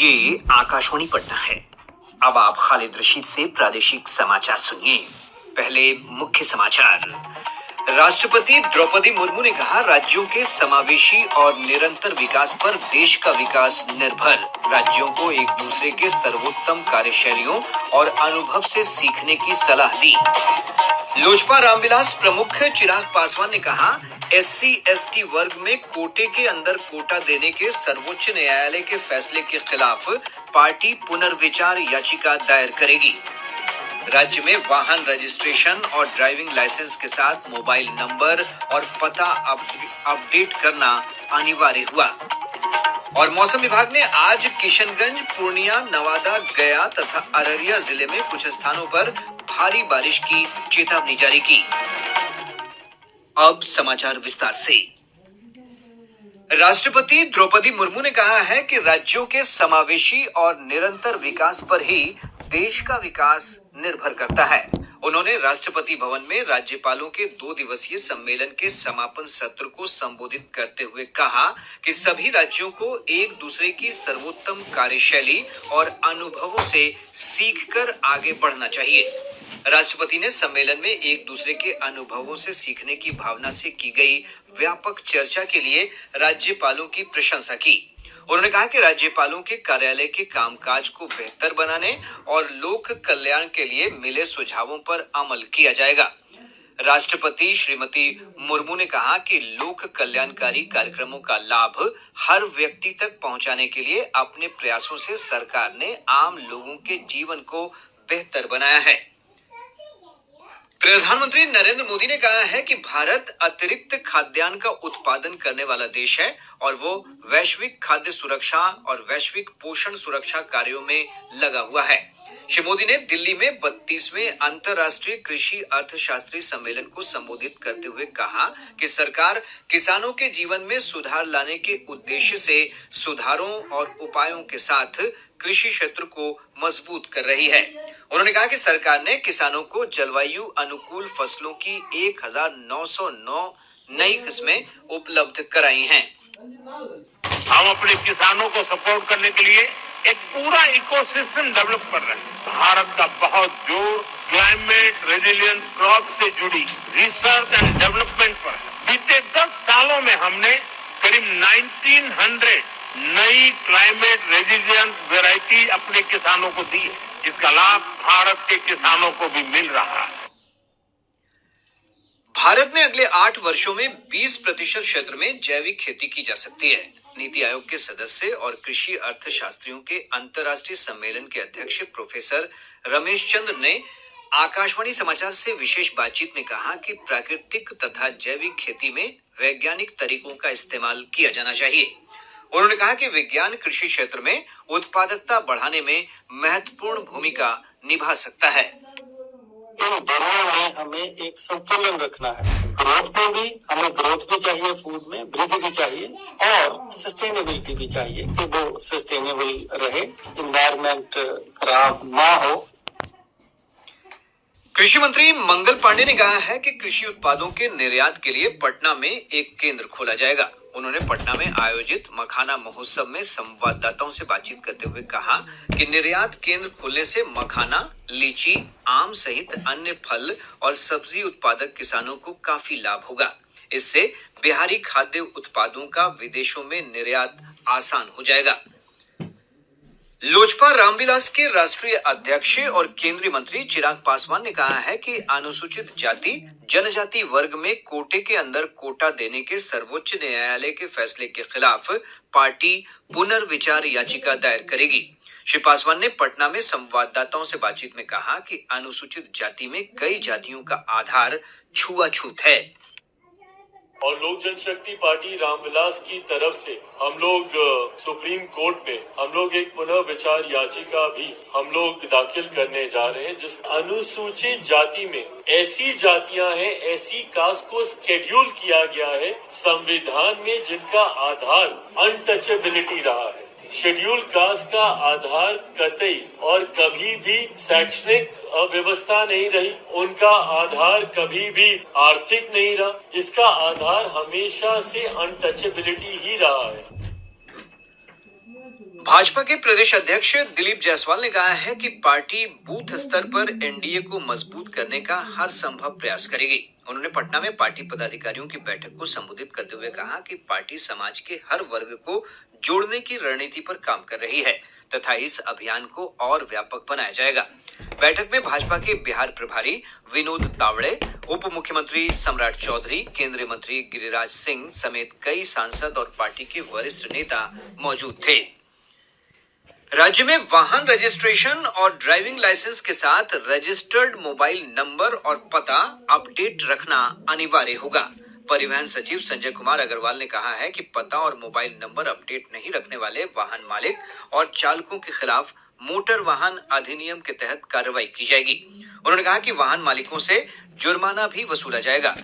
ये आकाशवाणी पटना है। अब आप खालिद रशीद से प्रादेशिक समाचार सुनिए। पहले मुख्य समाचार। राष्ट्रपति द्रौपदी मुर्मू ने कहा, राज्यों के समावेशी और निरंतर विकास पर देश का विकास निर्भर। राज्यों को एक दूसरे के सर्वोत्तम कार्यशैलियों और अनुभव से सीखने की सलाह दी। लोजपा रामविलास प्रमुख चिराग पासवान ने कहा, SC/ST वर्ग में कोटे के अंदर कोटा देने के सर्वोच्च न्यायालय के फैसले के खिलाफ पार्टी पुनर्विचार याचिका दायर करेगी। राज्य में वाहन रजिस्ट्रेशन और ड्राइविंग लाइसेंस के साथ मोबाइल नंबर और पता अपडेट करना अनिवार्य हुआ। और मौसम विभाग ने आज किशनगंज, पूर्णिया, नवादा, गया तथा अररिया जिले में कुछ स्थानों पर भारी बारिश की चेतावनी जारी की। अब समाचार विस्तार से। राष्ट्रपति द्रौपदी मुर्मू ने कहा है कि राज्यों के समावेशी और निरंतर विकास पर ही देश का विकास निर्भर करता है। उन्होंने राष्ट्रपति भवन में राज्यपालों के 2 दिवसीय सम्मेलन के समापन सत्र को संबोधित करते हुए कहा कि सभी राज्यों को एक दूसरे की सर्वोत्तम कार्यशैली और अनुभवों से सीखकर आगे बढ़ना चाहिए। राष्ट्रपति ने सम्मेलन में एक दूसरे के अनुभवों से सीखने की भावना से की गई व्यापक चर्चा के लिए राज्यपालों की प्रशंसा की। उन्होंने कहा कि राज्यपालों के कार्यालय के कामकाज को बेहतर बनाने और लोक कल्याण के लिए मिले सुझावों पर अमल किया जाएगा। राष्ट्रपति श्रीमती मुर्मू ने कहा कि लोक कल्याणकारी कार्यक्रमों का लाभ हर व्यक्ति तक पहुंचाने के लिए अपने प्रयासों से सरकार ने आम लोगों के जीवन को बेहतर बनाया है। प्रधानमंत्री नरेंद्र मोदी ने कहा है कि भारत अतिरिक्त खाद्यान्न का उत्पादन करने वाला देश है और वो वैश्विक खाद्य सुरक्षा और वैश्विक पोषण सुरक्षा कार्यों में लगा हुआ है। श्री मोदी ने दिल्ली में 32वें अंतर्राष्ट्रीय कृषि अर्थशास्त्री सम्मेलन को संबोधित करते हुए कहा कि सरकार किसानों के जीवन में सुधार लाने के उद्देश्य से सुधारों और उपायों के साथ कृषि क्षेत्र को मजबूत कर रही है। उन्होंने कहा कि सरकार ने किसानों को जलवायु अनुकूल फसलों की 1909 नई किस्में उपलब्ध कराई हैं। हम अपने किसानों को सपोर्ट करने के लिए एक पूरा इकोसिस्टम डेवलप कर रहे हैं। भारत का बहुत जोर क्लाइमेट रेजिलियंट क्रॉप से जुड़ी रिसर्च एंड डेवलपमेंट पर है। बीते 10 सालों में हमने करीब 1900 नई क्लाइमेट रेजिलियंट वैरायटी अपने किसानों को दी है। इसका लाभ भारत के किसानों को भी मिल रहा है। भारत में अगले 8 वर्षों में 20% क्षेत्र में जैविक खेती की जा सकती है। नीति आयोग के सदस्य और कृषि अर्थशास्त्रियों के अंतर्राष्ट्रीय सम्मेलन के अध्यक्ष प्रोफेसर रमेश चंद्र ने आकाशवाणी समाचार से विशेष बातचीत में कहा कि प्राकृतिक तथा जैविक खेती में वैज्ञानिक तरीकों का इस्तेमाल किया जाना चाहिए। उन्होंने कहा कि विज्ञान कृषि क्षेत्र में उत्पादकता बढ़ाने में महत्वपूर्ण भूमिका निभा सकता है। इन दोनों में हमें एक संतुलन रखना है। ग्रोथ में भी हमें ग्रोथ भी चाहिए, फूड में वृद्धि भी चाहिए और सस्टेनेबिलिटी भी चाहिए कि वो सस्टेनेबल रहे, एनवायरनमेंट खराब ना हो। कृषि मंत्री मंगल पांडे ने कहा है कि कृषि उत्पादों के निर्यात के लिए पटना में एक केंद्र खोला जाएगा। उन्होंने पटना में आयोजित मखाना महोत्सव में संवाददाताओं से बातचीत करते हुए कहा कि निर्यात केंद्र खोलने से मखाना, लीची, आम सहित अन्य फल और सब्जी उत्पादक किसानों को काफी लाभ होगा। इससे बिहारी खाद्य उत्पादों का विदेशों में निर्यात आसान हो जाएगा। लोजपा रामविलास के राष्ट्रीय अध्यक्ष और केंद्रीय मंत्री चिराग पासवान ने कहा है कि अनुसूचित जाति जनजाति वर्ग में कोटे के अंदर कोटा देने के सर्वोच्च न्यायालय के फैसले के खिलाफ पार्टी पुनर्विचार याचिका दायर करेगी। श्री पासवान ने पटना में संवाददाताओं से बातचीत में कहा कि अनुसूचित जाति में कई जातियों का आधार छुआछूत है और लोक जनशक्ति पार्टी रामविलास की तरफ से हम लोग सुप्रीम कोर्ट में हम लोग एक पुनः विचार याचिका भी हम लोग दाखिल करने जा रहे हैं। जिस अनुसूचित जाति में ऐसी जातियां हैं, ऐसी कास्ट को शेड्यूल किया गया है संविधान में जिनका आधार अनटचेबिलिटी रहा है। शेड्यूल कास्ट का आधार कतई और कभी भी शैक्षणिक व्यवस्था नहीं रही, उनका आधार कभी भी आर्थिक नहीं रहा, इसका आधार हमेशा से अनटचेबिलिटी ही रहा है। भाजपा के प्रदेश अध्यक्ष दिलीप जायसवाल ने कहा है कि पार्टी बूथ स्तर पर एनडीए को मजबूत करने का हर संभव प्रयास करेगी। उन्होंने पटना में पार्टी पदाधिकारियों की बैठक को संबोधित करते हुए कहा कि पार्टी समाज के हर वर्ग को जोड़ने की रणनीति पर काम कर रही है तथा इस अभियान को और व्यापक बनाया जाएगा। बैठक में भाजपा के बिहार प्रभारी विनोद तावड़े, उप मुख्यमंत्री सम्राट चौधरी, केंद्रीय मंत्री गिरिराज सिंह समेत कई सांसद और पार्टी के वरिष्ठ नेता मौजूद थे। राज्य में वाहन रजिस्ट्रेशन और ड्राइविंग लाइसेंस के साथ रजिस्टर्ड मोबाइल नंबर और पता अपडेट रखना अनिवार्य होगा। परिवहन सचिव संजय कुमार अग्रवाल ने कहा है कि पता और मोबाइल नंबर अपडेट नहीं रखने वाले वाहन मालिक और चालकों के खिलाफ मोटर वाहन अधिनियम के तहत कार्रवाई की जाएगी। उन्होंने कहा कि वाहन मालिकों से जुर्माना भी वसूला जाएगा।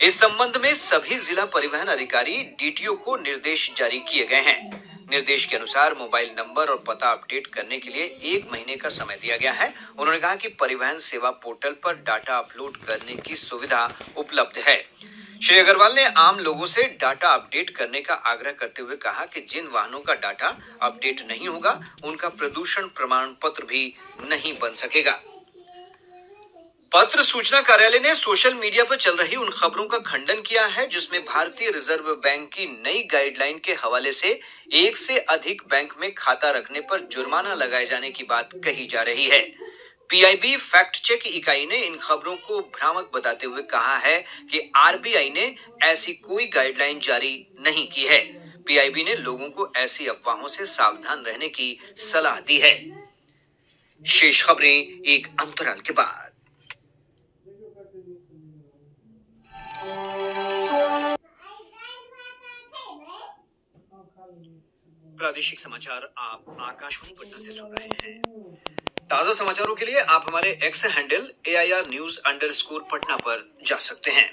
इस संबंध में सभी जिला परिवहन अधिकारी डीटीओ को निर्देश जारी किए गए हैं। निर्देश के अनुसार मोबाइल नंबर और पता अपडेट करने के लिए 1 महीने का समय दिया गया है। उन्होंने कहा कि परिवहन सेवा पोर्टल पर डाटा अपलोड करने की सुविधा उपलब्ध है। श्री अग्रवाल ने आम लोगों से डाटा अपडेट करने का आग्रह करते हुए कहा कि जिन वाहनों का डाटा अपडेट नहीं होगा उनका प्रदूषण प्रमाण पत्र भी नहीं बन सकेगा। पत्र सूचना कार्यालय ने सोशल मीडिया पर चल रही उन खबरों का खंडन किया है जिसमें भारतीय रिजर्व बैंक की नई गाइडलाइन के हवाले से एक से अधिक बैंक में खाता रखने पर जुर्माना लगाए जाने की बात कही जा रही है। पीआईबी फैक्ट चेक इकाई ने इन खबरों को भ्रामक बताते हुए कहा है कि आरबीआई ने ऐसी कोई गाइडलाइन जारी नहीं की है। पीआईबी ने लोगों को ऐसी अफवाहों से सावधान रहने की सलाह दी है। शेष खबरें एक अंतराल के बाद। प्रादेशिक समाचार आप आकाशवाणी पटना से सुन रहे हैं। ताजा समाचारों के लिए आप हमारे एक्स हैंडल AIR_News_ पर जा सकते हैं।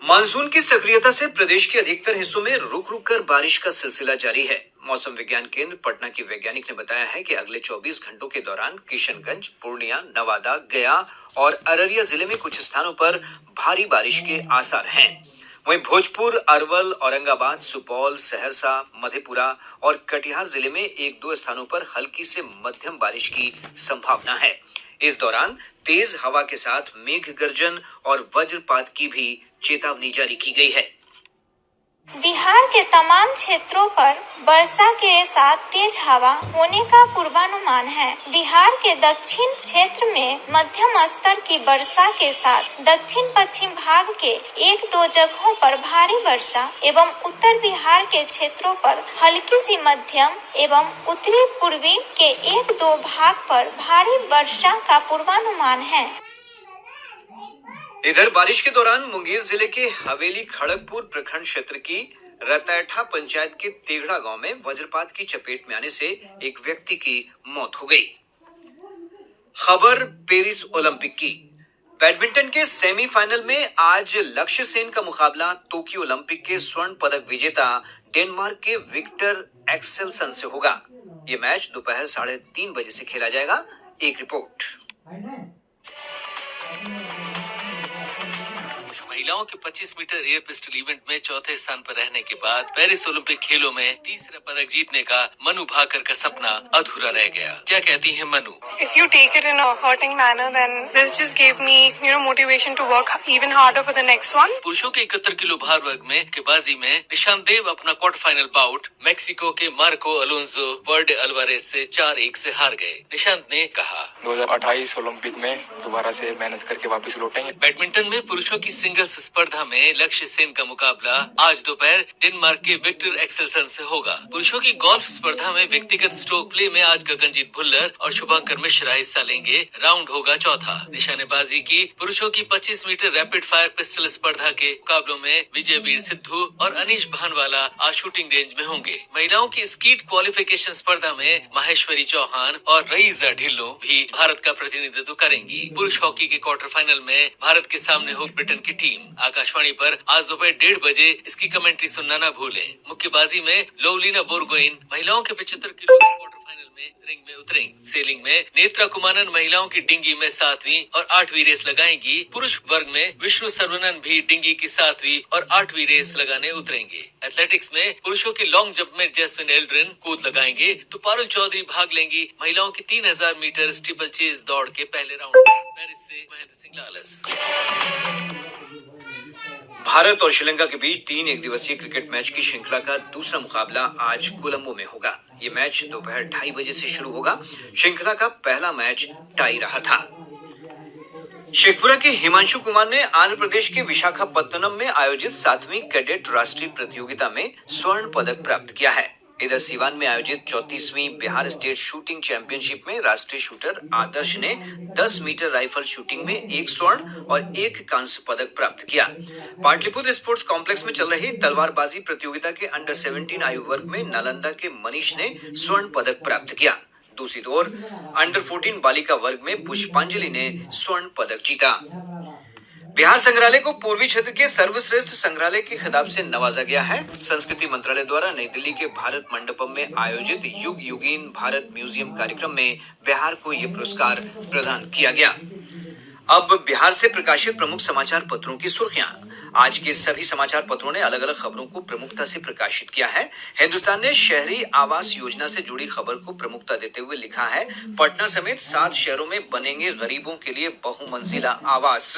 मानसून की सक्रियता से प्रदेश के अधिकतर हिस्सों में रुक रुक कर बारिश का सिलसिला जारी है। मौसम विज्ञान केंद्र पटना की वैज्ञानिक ने बताया है कि अगले 24 घंटों के दौरान किशनगंज, पूर्णिया, नवादा, गया और अररिया जिले में कुछ स्थानों पर भारी बारिश के आसार हैं। वहीं भोजपुर, अरवल, औरंगाबाद, सुपौल, सहरसा, मधेपुरा और कटिहार जिले में 1-2 स्थानों पर हल्की से मध्यम बारिश की संभावना है। इस दौरान तेज हवा के साथ मेघ गर्जन और वज्रपात की भी चेतावनी जारी की गई है। बिहार के तमाम क्षेत्रों पर वर्षा के साथ तेज हवा होने का पूर्वानुमान है। बिहार के दक्षिण क्षेत्र में मध्यम स्तर की वर्षा के साथ दक्षिण पश्चिम भाग के 1-2 जगहों पर भारी वर्षा एवं उत्तर बिहार के क्षेत्रों पर हल्की सी मध्यम एवं उत्तरी पूर्वी के 1-2 भाग पर भारी वर्षा का पूर्वानुमान है। इधर बारिश के दौरान मुंगेर जिले के हवेली खड़गपुर प्रखंड क्षेत्र की रतैठा पंचायत के तेगड़ा गांव में वज्रपात की चपेट में आने से एक व्यक्ति की मौत हो गई। खबर पेरिस ओलंपिक की। बैडमिंटन के सेमीफाइनल में आज लक्ष्य सेन का मुकाबला टोक्यो ओलंपिक के स्वर्ण पदक विजेता डेनमार्क के विक्टर एक्सेलसन से होगा। ये मैच दोपहर 3:30 बजे से खेला जाएगा। एक रिपोर्ट। महिलाओं के 25 मीटर एयर पिस्टल इवेंट में चौथे स्थान पर रहने के बाद पेरिस ओलंपिक खेलों में तीसरा पदक जीतने का मनु भाकर का सपना अधूरा रह गया। क्या कहती हैं Manu? If you take it in a hurting manner, then this just gave me, motivation to work even harder for the next one. पुरुषों के 71 किलो भार वर्ग में गेंदबाजी में निशांत देव अपना क्वार्टर फाइनल बाउट मैक्सिको के मार्को अलोंसो वर्डे अल्वारेज से 4-1 से हार गए। निशांत ने कहा, 2028 ओलंपिक में दोबारा से मेहनत करके वापस लौटेंगे। बैडमिंटन में पुरुषों की सिंगल्स स्पर्धा में लक्ष्य सेन का मुकाबला आज दोपहर डेनमार्क के विक्टर एक्सेलसन से होगा। पुरुषों की गोल्फ स्पर्धा में व्यक्तिगत स्ट्रोक प्ले में आज गगनजीत भुल्लर और शुभंकर मिश्रा हिस्सा लेंगे। राउंड होगा चौथा। निशानेबाजी की पुरुषों की 25 मीटर रैपिड फायर पिस्टल स्पर्धा के मुकाबलों में विजयवीर सिद्धू और अनीश भानवाला आज शूटिंग रेंज में होंगे। महिलाओं की स्कीट क्वालिफिकेशन स्पर्धा में माहेश्वरी चौहान और रईजा ढिल्लो भी भारत का प्रतिनिधित्व करेंगी। पुरुष हॉकी के क्वार्टर फाइनल में भारत के सामने होगी ब्रिटेन की टीम। आकाशवाणी पर आज दोपहर 1:30 बजे इसकी कमेंट्री सुनना न भूलें। मुक्केबाजी में लोवलीना बोरगोइन महिलाओं के 75 किलो के क्वार्टर फाइनल में रिंग में उतरेंगी। सेलिंग में नेत्रा कुमानन महिलाओं की डिंगी में 7वीं और 8वीं रेस लगाएंगी। पुरुष वर्ग में विष्णु सर्वनन भी डिंगी की 7वीं और 8वीं रेस लगाने उतरेंगे। एथलेटिक्स में पुरुषों के लॉन्ग जंप में जैस्मिन एल्ड्रिन कूद लगाएंगे तो पारुल चौधरी भाग लेंगी महिलाओं की 3000 मीटर स्टीपल चेज दौड़ के पहले राउंड में। पेरिस से महेंद्र सिंह लालस। भारत और श्रीलंका के बीच 3 एकदिवसीय क्रिकेट मैच की श्रृंखला का दूसरा मुकाबला आज कोलंबो में होगा। ये मैच दोपहर 2:30 बजे से शुरू होगा। श्रृंखला का पहला मैच टाई रहा था। शेखपुरा के हिमांशु कुमार ने आंध्र प्रदेश के विशाखापत्तनम में आयोजित 7वीं कैडेट राष्ट्रीय प्रतियोगिता में स्वर्ण पदक प्राप्त किया है। इधर सीवान में आयोजित 34वीं बिहार स्टेट शूटिंग चैंपियनशिप में राष्ट्रीय शूटर आदर्श ने 10 मीटर राइफल शूटिंग में 1 स्वर्ण और 1 कांस्य पदक प्राप्त किया। पाटलिपुत्र स्पोर्ट्स कॉम्प्लेक्स में चल रही तलवारबाजी प्रतियोगिता के अंडर 17 आयु वर्ग में नालंदा के मनीष ने स्वर्ण पदक प्राप्त किया। दूसरी ओर अंडर 14 बालिका वर्ग में पुष्पांजलि ने स्वर्ण पदक जीता। बिहार संग्रहालय को पूर्वी क्षेत्र के सर्वश्रेष्ठ संग्रहालय के खिताब से नवाजा गया है। संस्कृति मंत्रालय द्वारा नई दिल्ली के भारत मंडपम में आयोजित युग युगीन भारत म्यूजियम कार्यक्रम में बिहार को यह पुरस्कार प्रदान किया गया। अब बिहार से प्रकाशित प्रमुख समाचार पत्रों की सुर्खियां। आज के सभी समाचार पत्रों ने अलग अलग खबरों को प्रमुखता से प्रकाशित किया है। हिंदुस्तान ने शहरी आवास योजना से जुड़ी खबर को प्रमुखता देते हुए लिखा है, पटना समेत 7 शहरों में बनेंगे गरीबों के लिए बहुमंजिला आवास।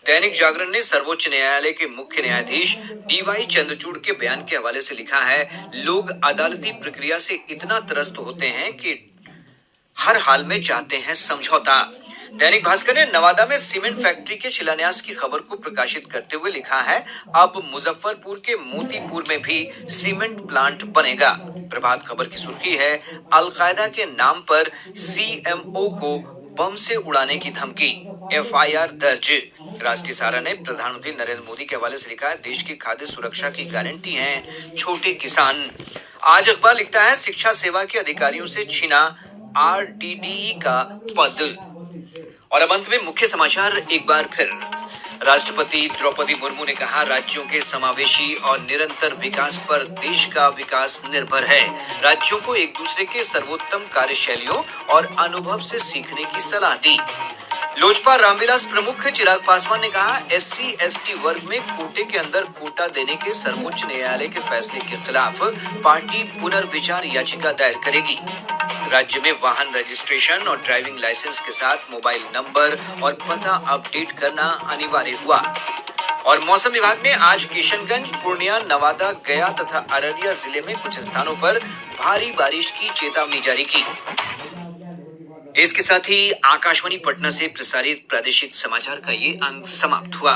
दैनिक जागरण ने सर्वोच्च न्यायालय के मुख्य न्यायाधीश DY चंद्रचूड़ के बयान के हवाले से लिखा है, लोग अदालती प्रक्रिया से इतना त्रस्त होते हैं कि हर हाल में चाहते हैं समझौता। दैनिक भास्कर ने नवादा में सीमेंट फैक्ट्री के शिलान्यास की खबर को प्रकाशित करते हुए लिखा है, अब मुजफ्फरपुर के मोतीपुर में भी सीमेंट प्लांट बनेगा। प्रभात खबर की सुर्खी है, अलकायदा के नाम पर CMO को बम से उड़ाने की धमकी, FIR दर्ज। राष्ट्रीय सहारा ने प्रधानमंत्री नरेंद्र मोदी के हवाले से लिखा है, देश की खाद्य सुरक्षा की गारंटी हैं छोटे किसान। आज अखबार लिखता है, शिक्षा सेवा के अधिकारियों से छीना RTDE का पद। और अब अंत में मुख्य समाचार एक बार फिर। राष्ट्रपति द्रौपदी मुर्मू ने कहा, राज्यों के समावेशी और निरंतर विकास पर देश का विकास निर्भर है। राज्यों को एक दूसरे के सर्वोत्तम कार्यशैलियों और अनुभव से सीखने की सलाह दी। लोजपा रामविलास प्रमुख चिराग पासवान ने कहा, SC/ST वर्ग में कोटे के अंदर कोटा देने के सर्वोच्च न्यायालय के फैसले के खिलाफ पार्टी पुनर्विचार याचिका दायर करेगी। राज्य में वाहन रजिस्ट्रेशन और ड्राइविंग लाइसेंस के साथ मोबाइल नंबर और पता अपडेट करना अनिवार्य हुआ। और मौसम विभाग ने आज किशनगंज, पूर्णिया, नवादा, गया तथा अररिया जिले में कुछ स्थानों पर भारी बारिश की चेतावनी जारी की। इसके साथ ही आकाशवाणी पटना से प्रसारित प्रादेशिक समाचार का ये अंक समाप्त हुआ।